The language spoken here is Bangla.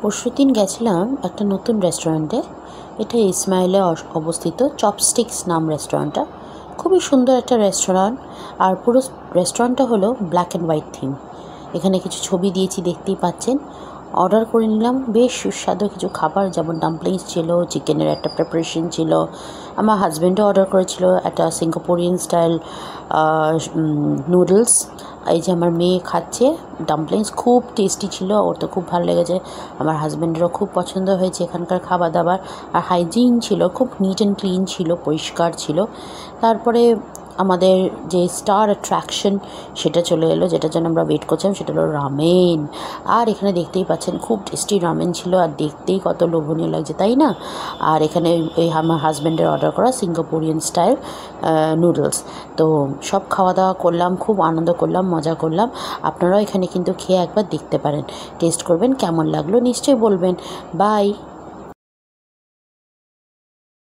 পরশুদিন গেছিলাম একটা নতুন রেস্টুরেন্টে। এটা ইসমাইলে অবস্থিত, চপস্টিক্স নাম রেস্টুরেন্টটা। খুবই সুন্দর একটা রেস্টুরেন্ট। আর পুরো রেস্টুরেন্টটা হলো ব্ল্যাক অ্যান্ড হোয়াইট থিম। এখানে কিছু ছবি দিয়েছি, দেখতেই পাচ্ছেন। অর্ডার করে নিলাম বেশ সুস্বাদু কিছু খাবার, যেমন ডাম্পলিংস ছিল, চিকেনের একটা প্রিপারেশন ছিল। আমার হাজব্যান্ডও অর্ডার করেছিল একটা সিঙ্গাপুরিয়ান স্টাইল নুডলস। এই যে আমার মেয়ে খাচ্ছে ডাম্পলিংস, খুব টেস্টি ছিল, ওর তো খুব ভালো লেগেছে। আমার হাজব্যান্ডেরও খুব পছন্দ হয়েছে এখানকার খাবার দাবার। আর হাইজিন ছিল, খুব নিট অ্যান্ড ক্লিন ছিল, পরিষ্কার ছিল। তারপরে আমাদের যে স্টার অ্যাট্রাকশন সেটা চলে এলো, যেটার জন্য আমরা ওয়েট করছিলাম, সেটা হলো রামেন। আর এখানে দেখতেই পাচ্ছেন খুব টেস্টি রামেন ছিল, আর দেখতেই কত লোভনীয় লাগছে, তাই না? আর এখানে ওই আমার হাজব্যান্ডের অর্ডার করা সিঙ্গাপুরিয়ান স্টাইল নুডলস। তো সব খাওয়া দাওয়া করলাম, খুব আনন্দ করলাম, মজা করলাম। আপনারাও এখানে কিন্তু খেয়ে একবার দেখতে পারেন, টেস্ট করবেন, কেমন লাগলো নিশ্চয়ই বলবেন। বাই।